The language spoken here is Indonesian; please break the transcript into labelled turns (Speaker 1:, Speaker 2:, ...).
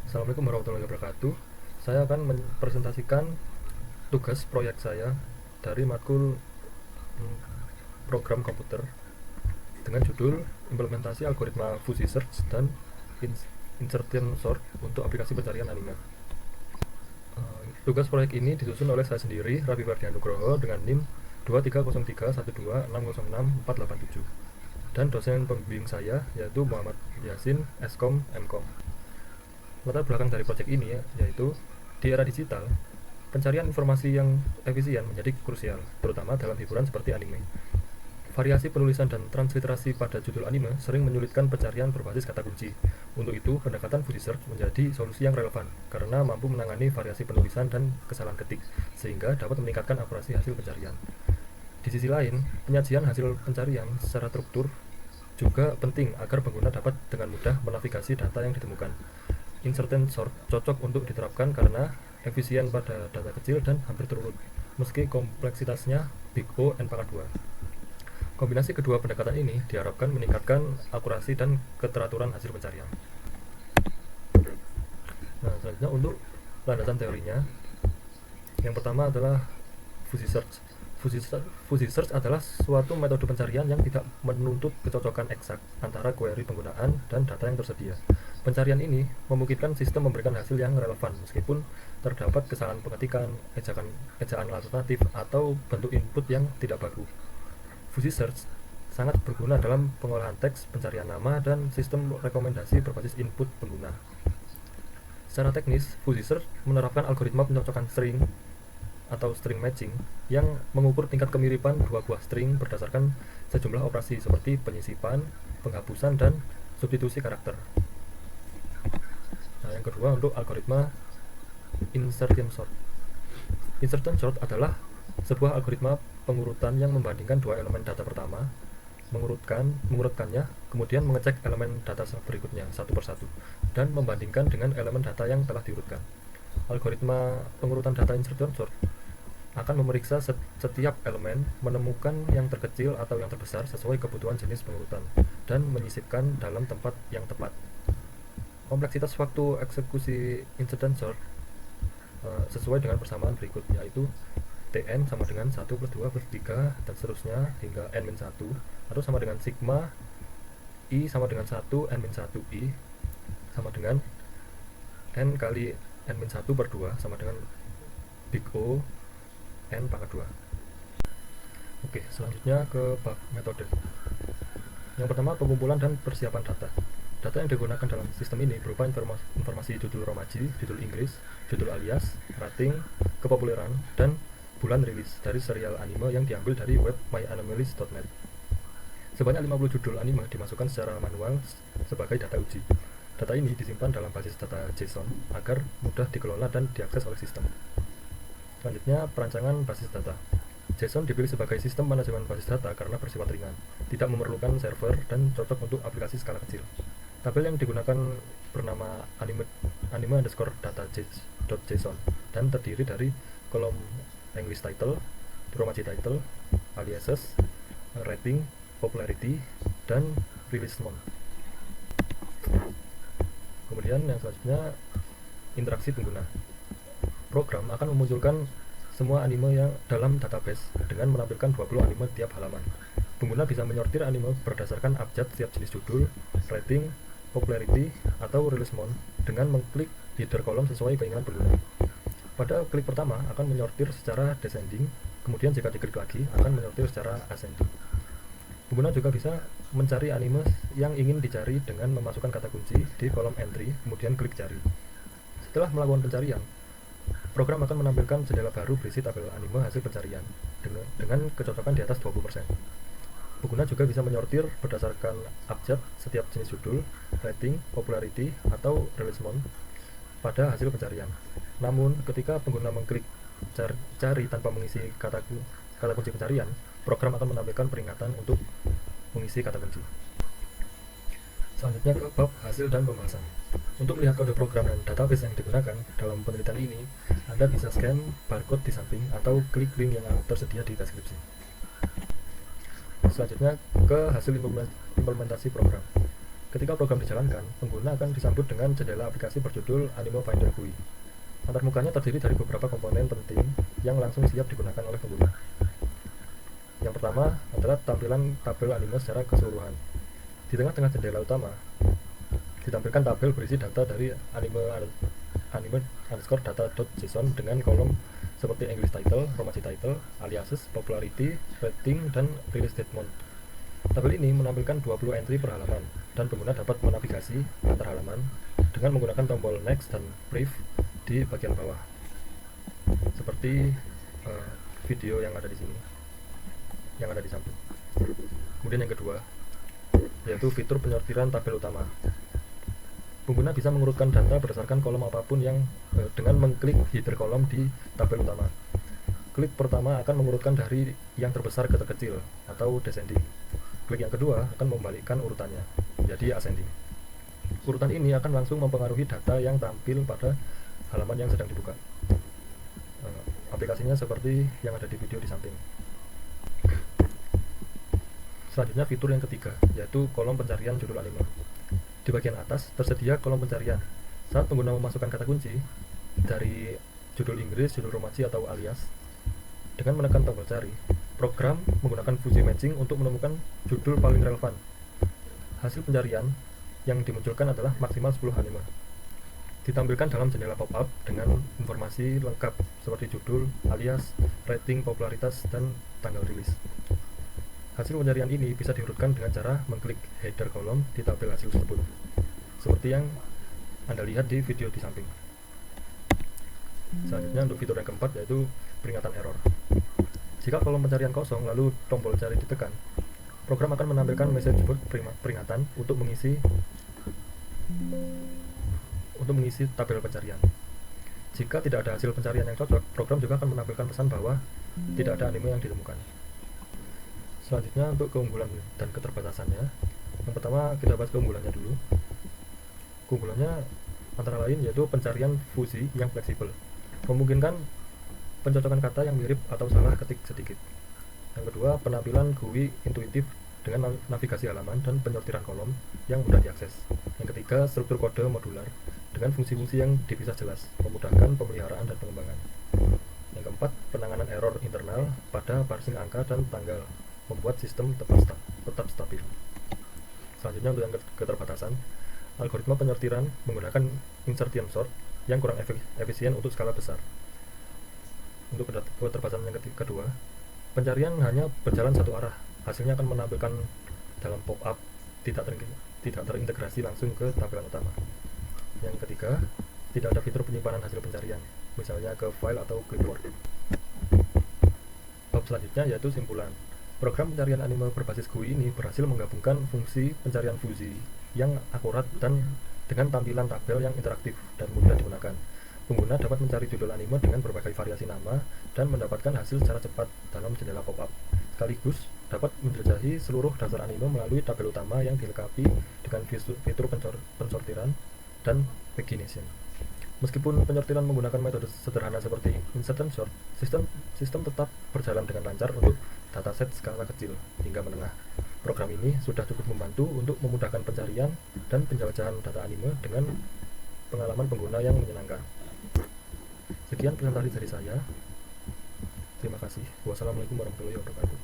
Speaker 1: Assalamualaikum warahmatullahi wabarakatuh. Saya akan mempresentasikan tugas proyek saya dari matkul program komputer dengan judul implementasi algoritma fuzzy search dan insertion sort untuk aplikasi pencarian anime. Tugas proyek ini disusun oleh saya sendiri, Raffi Fardianugroho, dengan NIM 230312106487, dan dosen pembimbing saya yaitu Muhammad Yasin, Eskom, Mkom. Latar belakang dari proyek ini yaitu di era digital, pencarian informasi yang efisien menjadi krusial, terutama dalam hiburan seperti anime. Variasi penulisan dan transliterasi pada judul anime sering menyulitkan pencarian berbasis kata kunci. Untuk itu, pendekatan fuzzy search menjadi solusi yang relevan karena mampu menangani variasi penulisan dan kesalahan ketik, sehingga dapat meningkatkan akurasi hasil pencarian. Di sisi lain, penyajian hasil pencarian secara struktur juga penting agar pengguna dapat dengan mudah menavigasi data yang ditemukan. Insertion sort cocok untuk diterapkan karena efisien pada data kecil dan hampir terurut, meski kompleksitasnya Big O N-2. Kombinasi kedua pendekatan ini diharapkan meningkatkan akurasi dan keteraturan hasil pencarian. Nah, selanjutnya untuk landasan teorinya, yang pertama adalah fuzzy search. Fuzzy search adalah suatu metode pencarian yang tidak menuntut kecocokan eksak antara query penggunaan dan data yang tersedia. Pencarian ini memungkinkan sistem memberikan hasil yang relevan meskipun terdapat kesalahan pengetikan, ejaan alternatif, atau bentuk input yang tidak baku. Fuzzy search sangat berguna dalam pengolahan teks, pencarian nama, dan sistem rekomendasi berbasis input pengguna. Secara teknis, fuzzy search menerapkan algoritma pencocokan string atau string matching yang mengukur tingkat kemiripan dua buah string berdasarkan sejumlah operasi seperti penyisipan, penghapusan, dan substitusi karakter. Nah, yang kedua untuk algoritma insertion sort. Insertion sort adalah sebuah algoritma pengurutan yang membandingkan dua elemen data pertama, mengurutkannya, kemudian mengecek elemen data berikutnya satu persatu, dan membandingkan dengan elemen data yang telah diurutkan. Algoritma pengurutan data insertion sort akan memeriksa setiap elemen, menemukan yang terkecil atau yang terbesar sesuai kebutuhan jenis pengurutan, dan menyisipkan dalam tempat yang tepat. Kompleksitas waktu eksekusi insertion sort sesuai dengan persamaan berikut, yaitu Tn sama dengan 1 plus 2 plus 3 dan seterusnya hingga n-1, atau sama dengan sigma I sama dengan 1 n-1 I sama dengan n kali n-1 per 2 sama dengan Big O n-2. Oke, selanjutnya ke bab metode. Yang pertama, pengumpulan dan persiapan data. Data yang digunakan dalam sistem ini berupa informasi judul romaji, judul Inggris, judul alias, rating, kepopuleran, dan bulan rilis dari serial anime yang diambil dari web myanimelist.net. Sebanyak 50 judul anime dimasukkan secara manual sebagai data uji. Data ini disimpan dalam basis data JSON agar mudah dikelola dan diakses oleh sistem. Selanjutnya, perancangan basis data. JSON dipilih sebagai sistem manajemen basis data karena bersifat ringan, tidak memerlukan server, dan cocok untuk aplikasi skala kecil. Tabel yang digunakan bernama anime_data.json dan terdiri dari kolom English title, romaji title, aliases, rating, popularity, dan release month. Kemudian yang selanjutnya, interaksi pengguna. Program akan memunculkan semua anime yang dalam database dengan menampilkan 20 anime tiap halaman. Pengguna bisa menyortir anime berdasarkan abjad setiap jenis judul, rating, popularity, atau release month dengan mengklik header kolom sesuai keinginan pengguna. Pada klik pertama akan menyortir secara descending, kemudian jika diklik lagi akan menyortir secara ascending. Pengguna juga bisa mencari anime yang ingin dicari dengan memasukkan kata kunci di kolom entry, kemudian klik cari. Setelah melakukan pencarian, program akan menampilkan jendela baru berisi tabel anime hasil pencarian dengan kecocokan di atas 20%. Pengguna juga bisa menyortir berdasarkan abjad setiap jenis judul, rating, popularity, atau release month pada hasil pencarian. Namun, ketika pengguna mengklik cari tanpa mengisi kata kunci pencarian, program akan menampilkan peringatan untuk mengisi kata kunci. Selanjutnya ke bab hasil dan pembahasan. Untuk melihat kode program dan database yang digunakan dalam penelitian ini, Anda bisa scan barcode di samping atau klik link yang tersedia di deskripsi. Selanjutnya ke hasil implementasi program. Ketika program dijalankan, pengguna akan disambut dengan jendela aplikasi berjudul Anime Finder GUI. Antarmukanya terdiri dari beberapa komponen penting yang langsung siap digunakan oleh pengguna. Yang pertama adalah tampilan tabel anime secara keseluruhan. Di tengah-tengah jendela utama ditampilkan tabel berisi data dari anime_data.json dengan kolom seperti English title, romaji title, aliases, popularity, rating, dan release date month. Tabel ini menampilkan 20 entry per halaman, dan pengguna dapat menavigasi antar halaman dengan menggunakan tombol next dan brief di bagian bawah, seperti video yang ada di sini, yang ada di samping. Kemudian yang kedua, yaitu fitur penyortiran tabel utama. Pengguna bisa mengurutkan data berdasarkan kolom apapun dengan mengklik header kolom di tabel utama. Klik pertama akan mengurutkan dari yang terbesar ke terkecil atau descending. Klik yang kedua akan membalikkan urutannya menjadi ascending. Urutan ini akan langsung mempengaruhi data yang tampil pada halaman yang sedang dibuka. Aplikasinya seperti yang ada di video di samping. Selanjutnya fitur yang ketiga, yaitu kolom pencarian judul anime. Di bagian atas tersedia kolom pencarian. Saat pengguna memasukkan kata kunci dari judul Inggris, judul romaji, atau alias, dengan menekan tombol cari, program menggunakan fuzzy matching untuk menemukan judul paling relevan. Hasil pencarian yang dimunculkan adalah maksimal 10 anime. Ditampilkan dalam jendela pop-up dengan informasi lengkap seperti judul, alias, rating, popularitas, dan tanggal rilis. Hasil pencarian ini bisa diurutkan dengan cara mengklik header kolom di tabel hasil tersebut, seperti yang Anda lihat di video di samping. Selanjutnya untuk fitur yang keempat, yaitu peringatan error. Jika kolom pencarian kosong lalu tombol cari ditekan, program akan menampilkan message board peringatan untuk mengisi tabel pencarian. Jika tidak ada hasil pencarian yang cocok, program juga akan menampilkan pesan bahwa tidak ada anime yang ditemukan. Selanjutnya untuk keunggulan dan keterbatasannya. Yang pertama kita bahas keunggulannya dulu. Keunggulannya antara lain yaitu pencarian fuzzy yang fleksibel, memungkinkan pencocokan kata yang mirip atau salah ketik sedikit. Yang kedua, penampilan GUI intuitif dengan navigasi halaman dan penyortiran kolom yang mudah diakses. Yang ketiga, struktur kode modular dengan fungsi-fungsi yang dipisah jelas, memudahkan pemeliharaan dan pengembangan. Yang keempat, penanganan error internal pada parsing angka dan tanggal, membuat sistem tetap stabil. Selanjutnya untuk yang keterbatasan, algoritma penyortiran menggunakan insertion sort yang kurang efisien untuk skala besar. Untuk keterbatasan yang kedua, pencarian hanya berjalan satu arah, hasilnya akan menampilkan dalam pop-up, tidak terintegrasi langsung ke tampilan utama. Yang ketiga, tidak ada fitur penyimpanan hasil pencarian, misalnya ke file atau clipboard. Bab selanjutnya yaitu simpulan. Program pencarian anime berbasis GUI ini berhasil menggabungkan fungsi pencarian fuzzy yang akurat dan dengan tampilan tabel yang interaktif dan mudah digunakan. Pengguna dapat mencari judul anime dengan berbagai variasi nama dan mendapatkan hasil secara cepat dalam jendela pop-up. Sekaligus dapat menjelajahi seluruh dasar anime melalui tabel utama yang dilengkapi dengan fitur pensortiran dan pagination. Meskipun penyortiran menggunakan metode sederhana seperti insertion sort, sistem tetap berjalan dengan lancar untuk dataset skala kecil hingga menengah. Program ini sudah cukup membantu untuk memudahkan pencarian dan penjelajahan data anime dengan pengalaman pengguna yang menyenangkan. Sekian presentasi dari saya. Terima kasih. Wassalamualaikum warahmatullahi wabarakatuh.